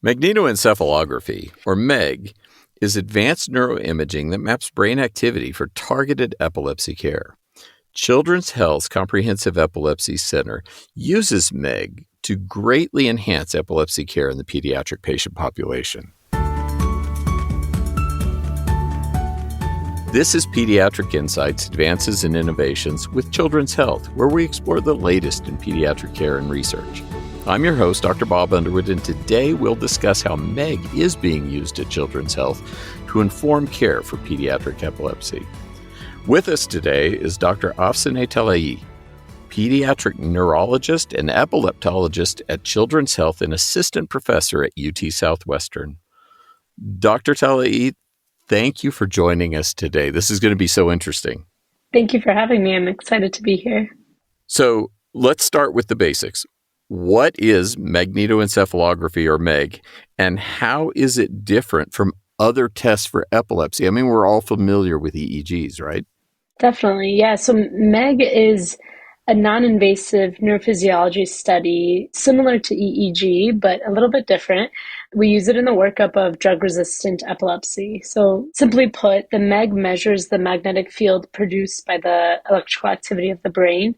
Magnetoencephalography, or MEG, is advanced neuroimaging that maps brain activity for targeted epilepsy care. Children's Health's Comprehensive Epilepsy Center uses MEG to greatly enhance epilepsy care in the pediatric patient population. This is Pediatric Insights, Advances and Innovations with Children's Health, where we explore the latest in pediatric care and research. I'm your host, Dr. Bob Underwood, and today we'll discuss how MEG is being used at Children's Health to inform care for pediatric epilepsy. With us today is Dr. Afsaneh Talaei, pediatric neurologist and epileptologist at Children's Health and assistant professor at UT Southwestern. Dr. Talaei, thank you for joining us today. This is going to be so interesting. Thank you for having me. I'm excited to be here. So let's start with the basics. What is magnetoencephalography, or MEG, and how is it different from other tests for epilepsy? I mean, we're all familiar with EEGs, right? Definitely, yeah. So MEG is a non-invasive neurophysiology study similar to EEG, but a little bit different. We use it in the workup of drug-resistant epilepsy. So simply put, the MEG measures the magnetic field produced by the electrical activity of the brain.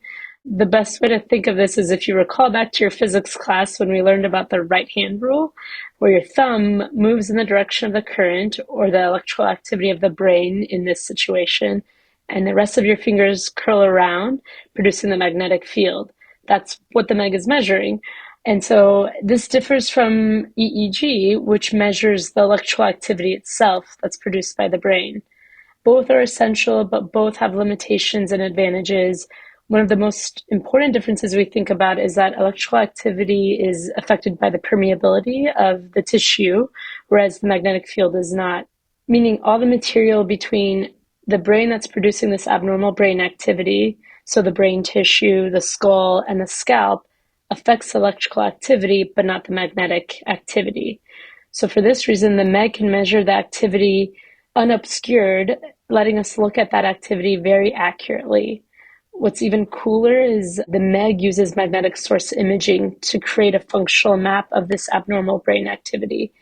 The best way to think of this is if you recall back to your physics class when we learned about the right-hand rule, where your thumb moves in the direction of the current or the electrical activity of the brain in this situation, and the rest of your fingers curl around, producing the magnetic field. That's what the MEG is measuring. And so this differs from EEG, which measures the electrical activity itself that's produced by the brain. Both are essential, but both have limitations and advantages. One of the most important differences we think about is that electrical activity is affected by the permeability of the tissue, whereas the magnetic field is not, meaning all the material between the brain that's producing this abnormal brain activity, so the brain tissue, the skull, and the scalp, affects electrical activity, but not the magnetic activity. So for this reason, the MEG can measure the activity unobscured, letting us look at that activity very accurately. What's even cooler is the MEG uses magnetic source imaging to create a functional map of this abnormal brain activity.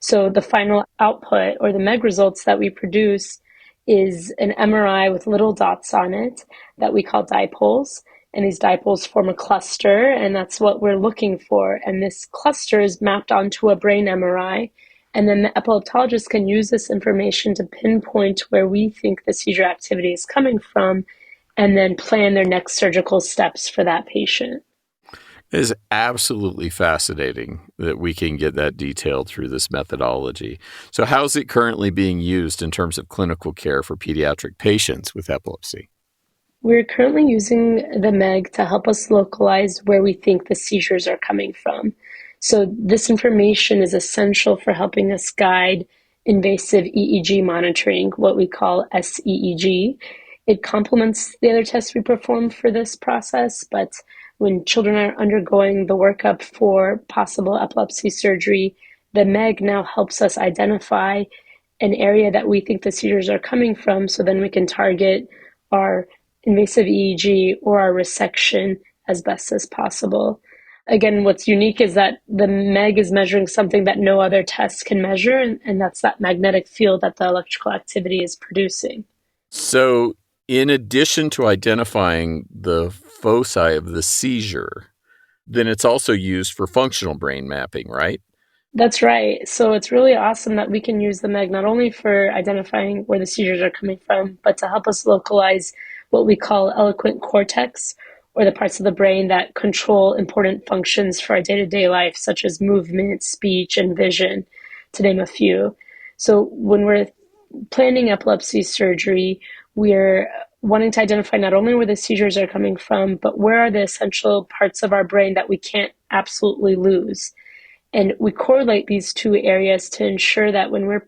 So the final output, or the MEG results that we produce, is an MRI with little dots on it that we call dipoles. And these dipoles form a cluster, and that's what we're looking for. And this cluster is mapped onto a brain MRI. And then the epileptologist can use this information to pinpoint where we think the seizure activity is coming from, and then plan their next surgical steps for that patient. It is absolutely fascinating that we can get that detailed through this methodology. So how is it currently being used in terms of clinical care for pediatric patients with epilepsy? We're currently using the MEG to help us localize where we think the seizures are coming from. So this information is essential for helping us guide invasive EEG monitoring, what we call SEEG. It complements the other tests we perform for this process, but when children are undergoing the workup for possible epilepsy surgery, the MEG now helps us identify an area that we think the seizures are coming from, so then we can target our invasive EEG or our resection as best as possible. Again, what's unique is that the MEG is measuring something that no other test can measure, and that's that magnetic field that the electrical activity is producing. So in addition to identifying the foci of the seizure, then it's also used for functional brain mapping, right? That's right. So it's really awesome that we can use the MEG not only for identifying where the seizures are coming from, but to help us localize what we call eloquent cortex, or the parts of the brain that control important functions for our day-to-day life, such as movement, speech, and vision, to name a few. So when we're planning epilepsy surgery, we're wanting to identify not only where the seizures are coming from, but where are the essential parts of our brain that we can't absolutely lose. And we correlate these two areas to ensure that when we're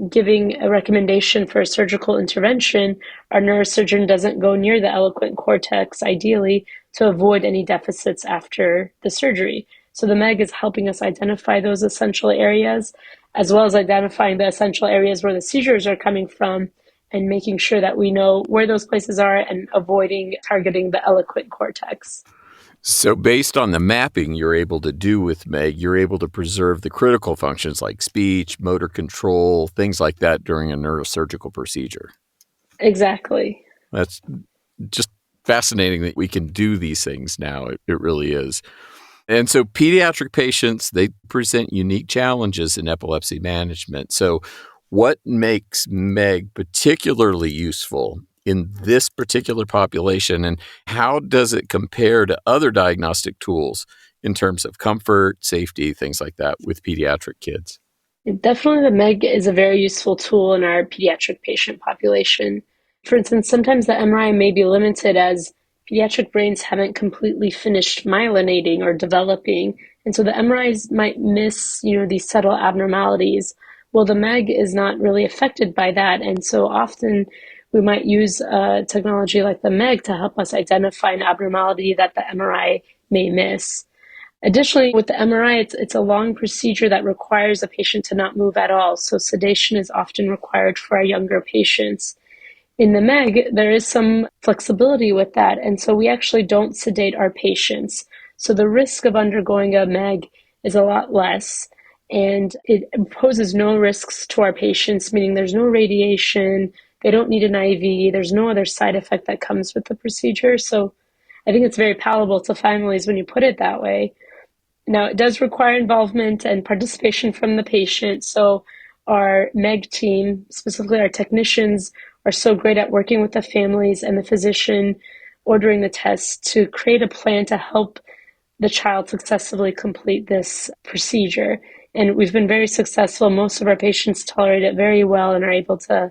giving a recommendation for a surgical intervention, our neurosurgeon doesn't go near the eloquent cortex, ideally, to avoid any deficits after the surgery. So the MEG is helping us identify those essential areas, as well as identifying the essential areas where the seizures are coming from, and making sure that we know where those places are and avoiding targeting the eloquent cortex. So based on the mapping you're able to do with MEG, you're able to preserve the critical functions like speech, motor control, things like that during a neurosurgical procedure. Exactly. That's just fascinating that we can do these things now. It really is. And so pediatric patients, they present unique challenges in epilepsy management. So what makes MEG particularly useful in this particular population, and how does it compare to other diagnostic tools in terms of comfort, safety, things like that with pediatric kids? Definitely, the MEG is a very useful tool in our pediatric patient population. For instance, sometimes the MRI may be limited as pediatric brains haven't completely finished myelinating or developing, and so the MRIs might miss, these subtle abnormalities. Well, the MEG is not really affected by that, and so often we might use technology like the MEG to help us identify an abnormality that the MRI may miss. Additionally, with the MRI, it's a long procedure that requires a patient to not move at all, so sedation is often required for our younger patients. In the MEG, there is some flexibility with that, and so we actually don't sedate our patients. So the risk of undergoing a MEG is a lot less, and it poses no risks to our patients, meaning there's no radiation, they don't need an IV, there's no other side effect that comes with the procedure. So I think it's very palatable to families when you put it that way. Now, it does require involvement and participation from the patient. So our MEG team, specifically our technicians, are so great at working with the families and the physician ordering the tests to create a plan to help the child successfully complete this procedure. And we've been very successful. Most of our patients tolerate it very well and are able to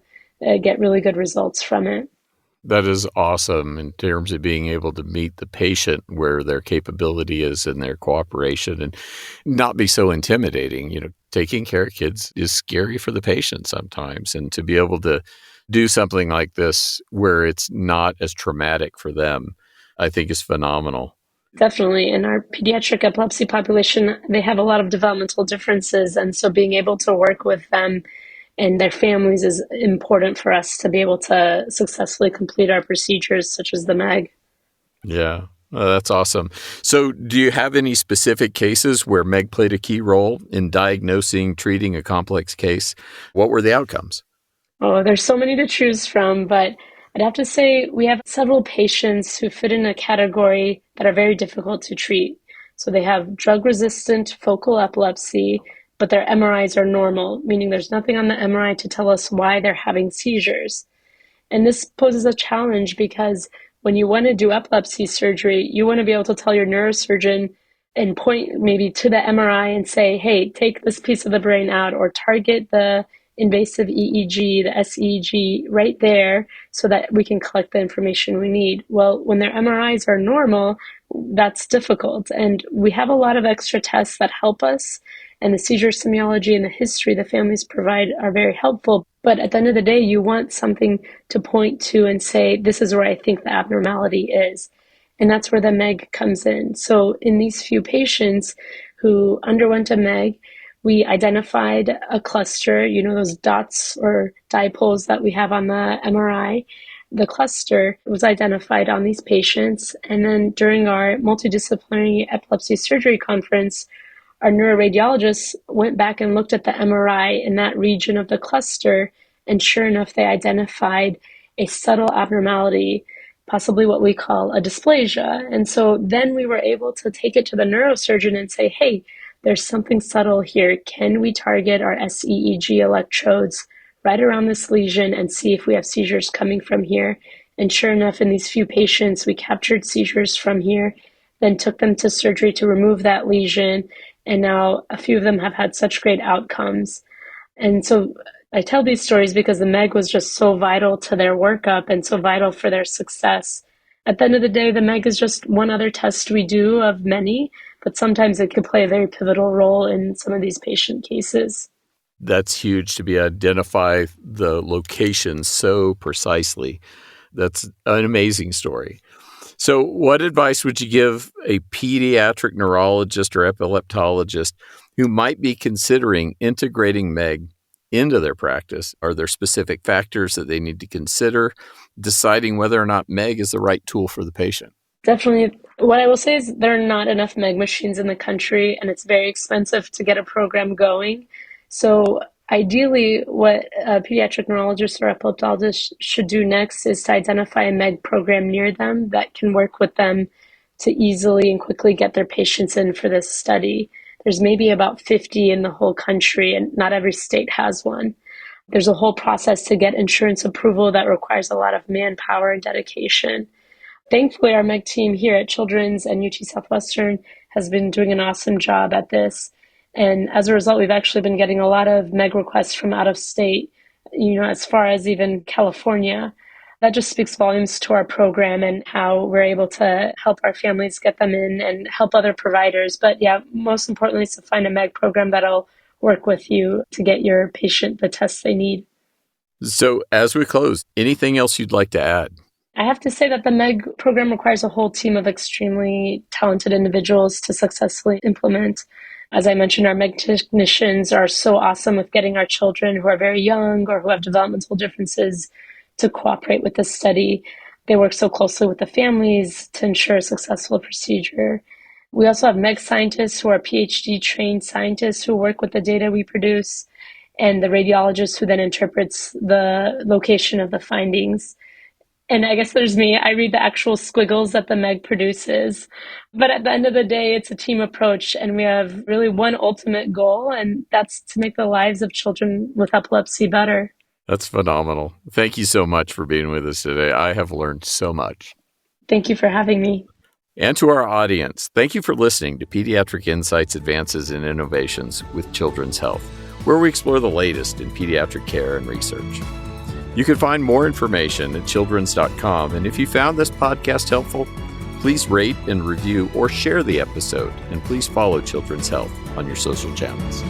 get really good results from it. That is awesome in terms of being able to meet the patient where their capability is and their cooperation and not be so intimidating. Taking care of kids is scary for the patient sometimes. And to be able to do something like this where it's not as traumatic for them, I think is phenomenal. Definitely. In our pediatric epilepsy population, they have a lot of developmental differences. And so being able to work with them and their families is important for us to be able to successfully complete our procedures, such as the MEG. Yeah, that's awesome. So do you have any specific cases where MEG played a key role in diagnosing, treating a complex case? What were the outcomes? Oh, there's so many to choose from, but I'd have to say we have several patients who fit in a category that are very difficult to treat. So they have drug-resistant focal epilepsy, but their MRIs are normal, meaning there's nothing on the MRI to tell us why they're having seizures. And this poses a challenge because when you want to do epilepsy surgery, you want to be able to tell your neurosurgeon and point maybe to the MRI and say, hey, take this piece of the brain out or target the invasive EEG, the SEEG right there so that we can collect the information we need. Well, when their MRIs are normal, that's difficult. And we have a lot of extra tests that help us. And the seizure semiology and the history the families provide are very helpful. But at the end of the day, you want something to point to and say, this is where I think the abnormality is. And that's where the MEG comes in. So in these few patients who underwent a MEG, we identified a cluster, those dots or dipoles that we have on the MRI. The cluster was identified on these patients. And then during our multidisciplinary epilepsy surgery conference, our neuroradiologists went back and looked at the MRI in that region of the cluster, and sure enough, they identified a subtle abnormality, possibly what we call a dysplasia. And so then we were able to take it to the neurosurgeon and say, hey, there's something subtle here. Can we target our SEEG electrodes right around this lesion and see if we have seizures coming from here? And sure enough, in these few patients, we captured seizures from here, then took them to surgery to remove that lesion. And now a few of them have had such great outcomes. And so I tell these stories because the MEG was just so vital to their workup and so vital for their success. At the end of the day, the MEG is just one other test we do of many, but sometimes it could play a very pivotal role in some of these patient cases. That's huge to be identify the location so precisely. That's an amazing story. So what advice would you give a pediatric neurologist or epileptologist who might be considering integrating MEG into their practice? Are there specific factors that they need to consider deciding whether or not MEG is the right tool for the patient? Definitely. What I will say is there are not enough MEG machines in the country, and it's very expensive to get a program going. So ideally, what a pediatric neurologist or epileptologist should do next is to identify a MEG program near them that can work with them to easily and quickly get their patients in for this study. There's maybe about 50 in the whole country, and not every state has one. There's a whole process to get insurance approval that requires a lot of manpower and dedication. Thankfully, our MEG team here at Children's and UT Southwestern has been doing an awesome job at this. And as a result, we've actually been getting a lot of MEG requests from out of state, as far as even California. That just speaks volumes to our program and how we're able to help our families get them in and help other providers. But yeah, most importantly is to find a MEG program that'll work with you to get your patient the tests they need. So as we close, anything else you'd like to add? I have to say that the MEG program requires a whole team of extremely talented individuals to successfully implement. As I mentioned, our MEG technicians are so awesome with getting our children who are very young or who have developmental differences to cooperate with this study. They work so closely with the families to ensure a successful procedure. We also have MEG scientists who are PhD trained scientists who work with the data we produce, and the radiologist who then interprets the location of the findings. And I guess there's me. I read the actual squiggles that the MEG produces. But at the end of the day, it's a team approach, and we have really one ultimate goal, and that's to make the lives of children with epilepsy better. That's phenomenal. Thank you so much for being with us today. I have learned so much. Thank you for having me. And to our audience, thank you for listening to Pediatric Insights, Advances, and Innovations with Children's Health, where we explore the latest in pediatric care and research. You can find more information at childrens.com. And if you found this podcast helpful, please rate and review or share the episode. And please follow Children's Health on your social channels.